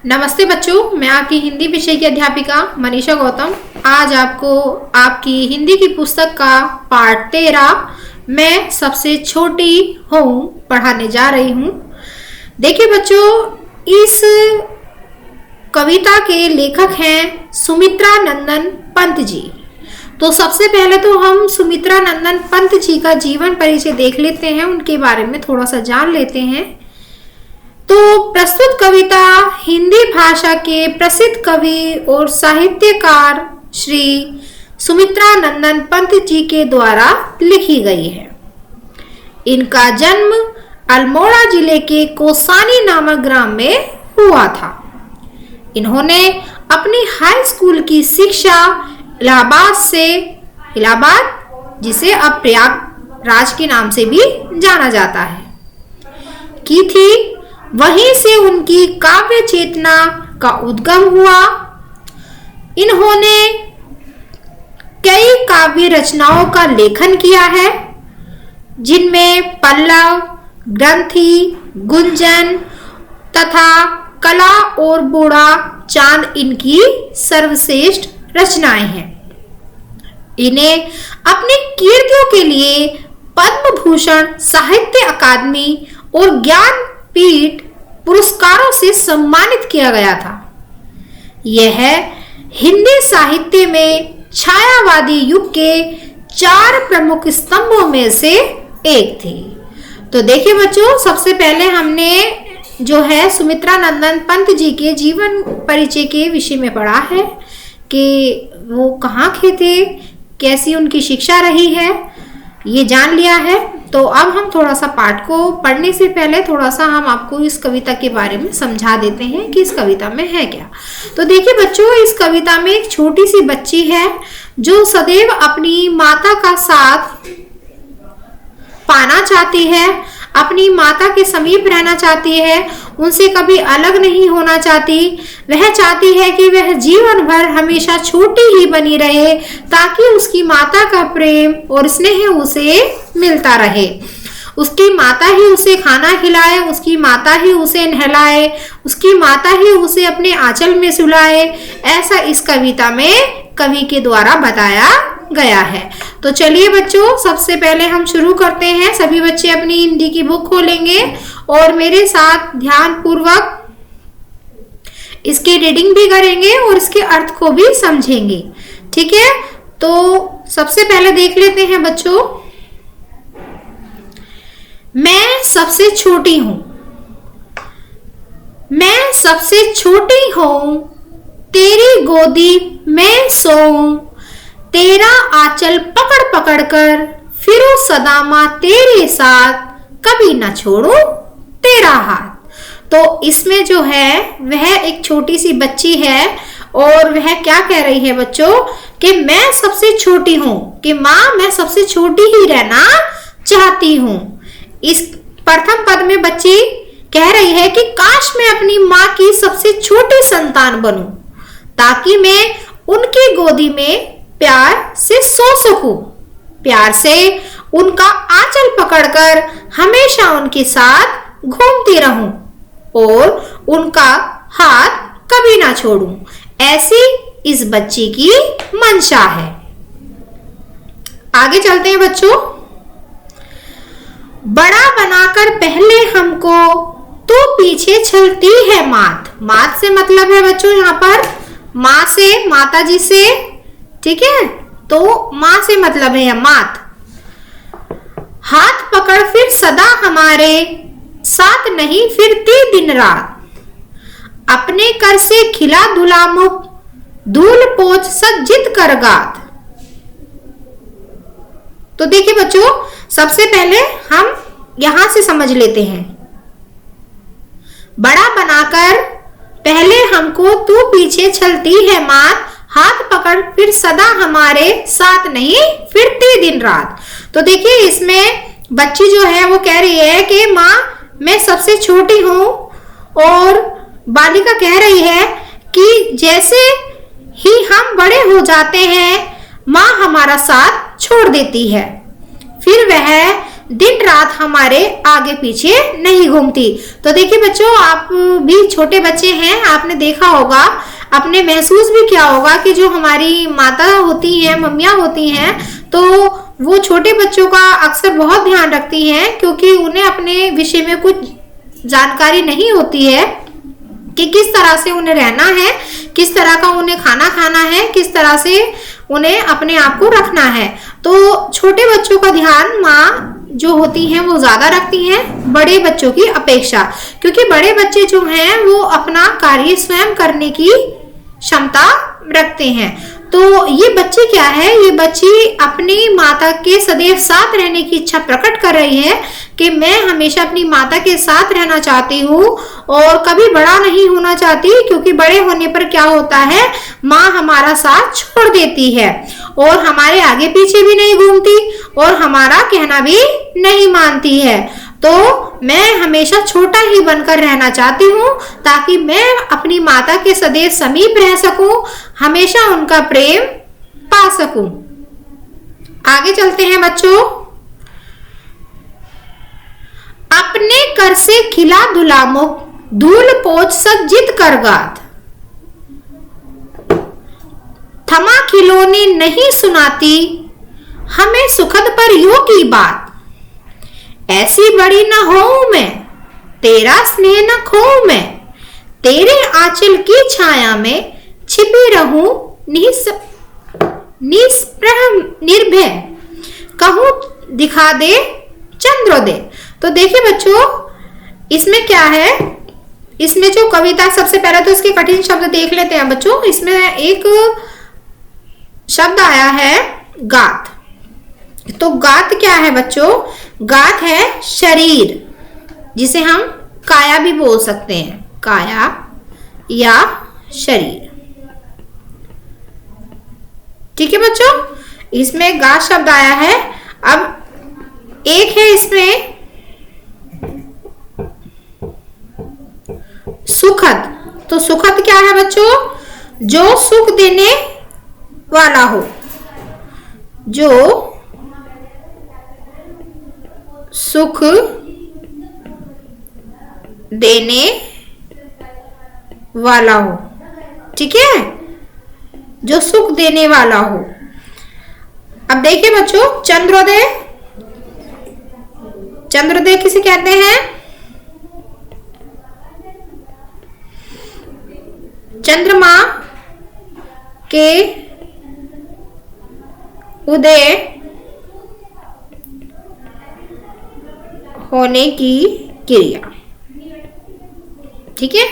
नमस्ते बच्चों, मैं आपकी हिंदी विषय की अध्यापिका मनीषा गौतम आज आपको आपकी हिंदी की पुस्तक का पाठ 13 मैं सबसे छोटी हूँ पढ़ाने जा रही हूँ। देखिए बच्चों, इस कविता के लेखक हैं सुमित्रा नंदन पंत जी। तो सबसे पहले तो हम सुमित्रा नंदन पंत जी का जीवन परिचय देख लेते हैं, उनके बारे में थोड़ा सा जान लेते हैं। तो प्रस्तुत कविता हिंदी भाषा के प्रसिद्ध कवि और साहित्यकार श्री सुमित्रा नंदन पंत जी के द्वारा लिखी गई है। इनका जन्म अल्मोड़ा जिले के कोसानी नामक ग्राम में हुआ था। इन्होंने अपनी हाई स्कूल की शिक्षा इलाहाबाद, जिसे अब प्रयागराज के नाम से भी जाना जाता है, की थी। वहीं से उनकी काव्य चेतना का उद्गम हुआ। इन्होंने कई काव्य रचनाओं का लेखन किया है, जिनमें पल्लव, ग्रंथि, गुंजन तथा कला और बूढ़ा चांद इनकी सर्वश्रेष्ठ रचनाएं हैं। इन्हें अपनी कीर्तियों के लिए पद्म भूषण, साहित्य अकादमी और ज्ञानपीठ पुरस्कारों से सम्मानित किया गया था। यह हिंदी साहित्य में छायावादी युग के 4 प्रमुख स्तंभों में से एक थे। तो देखिए बच्चों, सबसे पहले हमने जो है सुमित्रा नंदन पंत जी के जीवन परिचय के विषय में पढ़ा है कि वो कहाँ के थे, कैसी उनकी शिक्षा रही है, ये जान लिया है। तो अब हम थोड़ा सा पाठ को पढ़ने से पहले थोड़ा सा हम आपको इस कविता के बारे में समझा देते हैं कि इस कविता में है क्या। तो देखिए बच्चों, इस कविता में एक छोटी सी बच्ची है जो सदैव अपनी माता का साथ पाना चाहती है, अपनी माता के समीप रहना चाहती है, उनसे कभी अलग नहीं होना चाहती। वह चाहती है कि वह जीवन भर हमेशा छोटी ही बनी रहे, ताकि उसकी माता का प्रेम और स्नेह उसे मिलता रहे। उसकी माता ही उसे खाना खिलाए, उसकी माता ही उसे नहलाए, उसकी माता ही उसे अपने आंचल में सुलाए। ऐसा इस कविता में कवि के द्वारा बताया गया है। तो चलिए बच्चों, सबसे पहले हम शुरू करते हैं। सभी बच्चे अपनी हिंदी की बुक खोलेंगे और मेरे साथ ध्यान पूर्वक इसकी रीडिंग भी करेंगे और इसके अर्थ को भी समझेंगे। ठीक है, तो सबसे पहले देख लेते हैं बच्चों। मैं सबसे छोटी हूं, मैं सबसे छोटी हूं, तेरी गोदी में सोऊं, तेरा आंचल पकड़ पकड़ कर फिरूं सदा मां तेरे साथ, कभी ना छोड़ूं तेरा हाथ। तो इसमें जो है वह एक छोटी सी बच्ची है और वह क्या कह रही है बच्चों कि मैं सबसे छोटी हूं, कि माँ मैं सबसे छोटी ही रहना चाहती हूं। इस प्रथम पद में बच्ची कह रही है कि काश मैं अपनी माँ की सबसे छोटी संतान बनूं, ताकि मैं उनकी गोदी में प्यार से सो सकूं, प्यार से उनका आंचल पकड़कर हमेशा उनके साथ घूमती रहूं और उनका हाथ कभी ना छोड़ूं। ऐसी इस बच्ची की मंशा है। आगे चलते हैं बच्चों। बड़ा बनाकर पहले हमको तू पीछे चलती है मात। मात से मतलब है बच्चों यहाँ पर माँ से, माता जी से। ठीक है, तो माँ से मतलब है मात। हाथ पकड़ फिर सदा हमारे साथ नहीं फिरती दिन रात, अपने कर से खिला धुला मुख, धूल पोछ सज्जित कर गात। तो देखिए बच्चों, सबसे पहले हम यहां से समझ लेते हैं। बड़ा बनाकर पहले हमको तू पीछे चलती है मात, हाथ पकड़ फिर सदा हमारे साथ नहीं फिरती दिन रात। तो देखिए इसमें बच्ची जो है वो कह रही है कि माँ मैं सबसे छोटी हूँ, और बालिका कह रही है कि जैसे ही हम बड़े हो जाते हैं माँ हमारा साथ छोड़ देती है, फिर वह दिन रात हमारे आगे पीछे नहीं घूमती। तो देखिए बच्चों, आप भी छोटे बच्चे हैं, आपने देखा होगा, आपने महसूस भी किया होगा कि जो हमारी माता होती हैं, मम्मियाँ होती हैं, तो वो छोटे बच्चों का अक्सर बहुत ध्यान रखती हैं, क्योंकि उन्हें अपने विषय में कुछ जानकारी नहीं होती है कि किस तरह से उन्हें रहना है, किस तरह का उन्हें खाना खाना है, किस तरह से उन्हें अपने आप को रखना है। तो छोटे बच्चों का ध्यान माँ जो होती हैं वो ज्यादा रखती हैं बड़े बच्चों की अपेक्षा, क्योंकि बड़े बच्चे जो हैं वो अपना कार्य स्वयं करने की क्षमता रखते हैं। तो ये बच्ची क्या है, ये बच्ची अपनी माता के सदैव साथ रहने की इच्छा प्रकट कर रही है कि मैं हमेशा अपनी माता के साथ रहना चाहती हूँ और कभी बड़ा नहीं होना चाहती, क्योंकि बड़े होने पर क्या होता है, माँ हमारा साथ छोड़ देती है और हमारे आगे पीछे भी नहीं घूमती और हमारा कहना भी नहीं मानती है। तो मैं हमेशा छोटा ही बनकर रहना चाहती हूँ ताकि मैं अपनी माता के सदैव समीप रह सकूं, हमेशा उनका प्रेम पा सकूं। आगे चलते हैं बच्चों। अपने कर से खिला धुला मुख, धूल पोछ सज्जित कर गात, थमा खिलौने नहीं सुनाती हमें सुखद परियों की बात। ऐसी बड़ी न होऊं मैं, तेरा स्नेह न खोऊं मैं, तेरे आंचल की छाया में छिपी रहूं निस्पृह निर्भय, कहूं दिखा दे चंद्रोदय। तो देखिए बच्चों, इसमें क्या है, इसमें जो कविता, सबसे पहले तो इसके कठिन शब्द देख लेते हैं बच्चों। इसमें एक शब्द आया है गात। तो गात क्या है बच्चों, गात है शरीर, जिसे हम काया भी बोल सकते हैं, काया या शरीर। ठीक है बच्चों, इसमें गात शब्द आया है। अब एक है इसमें सुखद। तो सुखद क्या है बच्चों, जो सुख देने वाला हो, जो सुख देने वाला हो। ठीक है, जो सुख देने वाला हो। अब देखिए बच्चों, चंद्रोदय, चंद्रोदय किसे कहते हैं, चंद्रमा के उदय होने की क्रिया। ठीक है,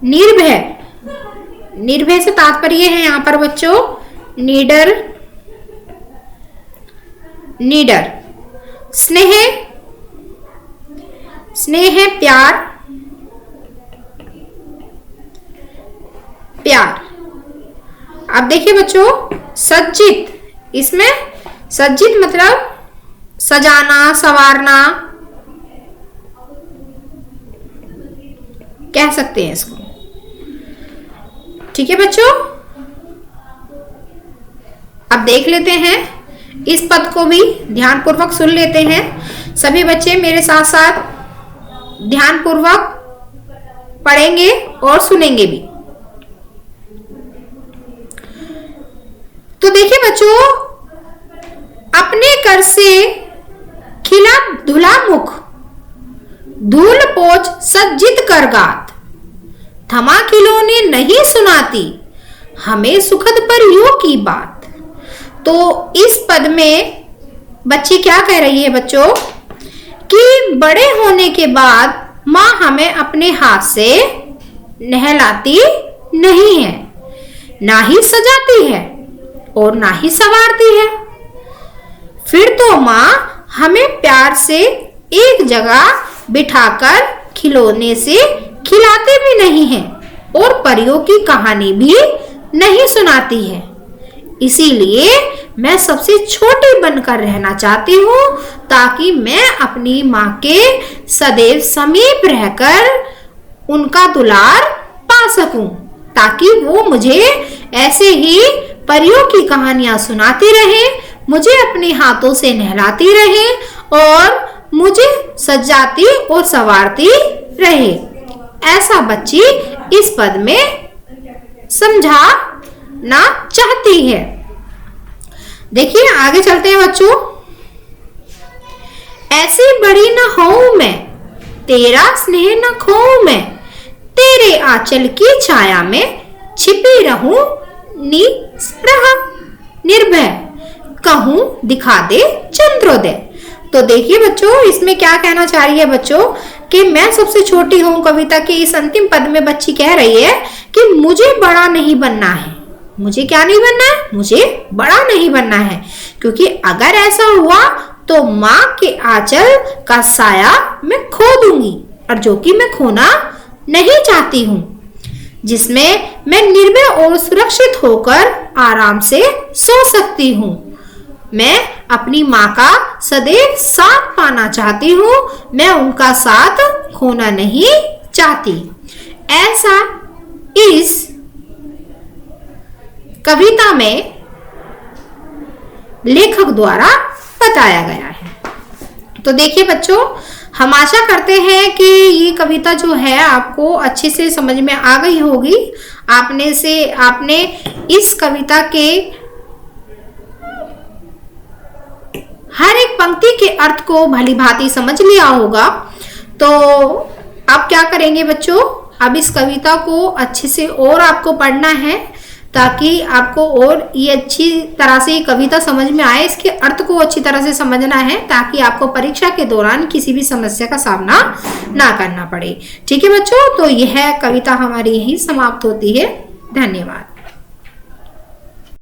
निर्भय, निर्भय से तात्पर्य है यहाँ पर बच्चों निडर, निडर। स्नेह, स्नेह है प्यार, प्यार। अब देखिए बच्चों, सज्जित, इसमें सज्जित मतलब सजाना, संवारना कह सकते हैं इसको। ठीक है बच्चों, अब देख लेते हैं इस पद को भी ध्यानपूर्वक सुन लेते हैं। सभी बच्चे मेरे साथ साथ ध्यानपूर्वक पढ़ेंगे और सुनेंगे भी। तो देखिए बच्चों, अपने कर से खिला धुला मुख, धूल पोछ सज्जित कर गात, थमा खिलौने नहीं सुनाती हमें सुखद परियों की बात। तो इस पद में बच्ची क्या कह रही है बच्चों, कि बड़े होने के बाद माँ हमें अपने हाथ से नहलाती नहीं है, ना ही सजाती है और ना ही संवारती है। फिर तो माँ हमें प्यार से एक जगह बिठाकर खिलौने से खिलाती भी नहीं है और परियों की कहानी भी नहीं सुनाती है। इसीलिए मैं सबसे छोटी बनकर रहना चाहती हूँ ताकि मैं अपनी माँ के सदैव समीप रहकर उनका दुलार पा सकूं, ताकि वो मुझे ऐसे ही परियों की कहानियां सुनाती रहे, मुझे अपने हाथों से नहलाती रहे और मुझे सजाती और संवारती रहे। ऐसा बच्ची इस पद में समझाना चाहती है। देखिए आगे चलते हैं बच्चों। ऐसी बड़ी न होऊं मैं, तेरा स्नेह न खोऊं मैं, तेरे आंचल की छाया में छिपी रहूं निर्भय, कहूं दिखा दे चंद्रोदय। तो देखिए बच्चों, इसमें क्या कहना चाह रही है बच्चों कि मैं सबसे छोटी हूं। कविता के इस अंतिम पद में बच्ची कह रही है कि मुझे बड़ा नहीं बनना है। मुझे क्या नहीं बनना है? मुझे बड़ा नहीं बनना है, क्योंकि अगर ऐसा हुआ तो माँ के आंचल का साया मैं खो दूंगी, और जो कि मैं खोना नहीं चाहती हूँ, जिसमें मैं निर्भय और सुरक्षित होकर आराम से सो सकती हूँ। मैं अपनी माँ का सदैव साथ पाना चाहती हूँ, मैं उनका साथ खोना नहीं चाहती। ऐसा इस कविता में लेखक द्वारा बताया गया है। तो देखिए बच्चों, हम आशा करते हैं कि ये कविता जो है आपको अच्छे से समझ में आ गई होगी। आपने इस कविता के हर एक पंक्ति के अर्थ को भली भांति समझ लिया होगा। तो आप क्या करेंगे बच्चों, अब इस कविता को अच्छे से और आपको पढ़ना है, ताकि आपको और ये अच्छी तरह से कविता समझ में आए। इसके अर्थ को अच्छी तरह से समझना है, ताकि आपको परीक्षा के दौरान किसी भी समस्या का सामना ना करना पड़े। ठीक है बच्चों, तो यह कविता हमारी यहीं समाप्त होती है। धन्यवाद।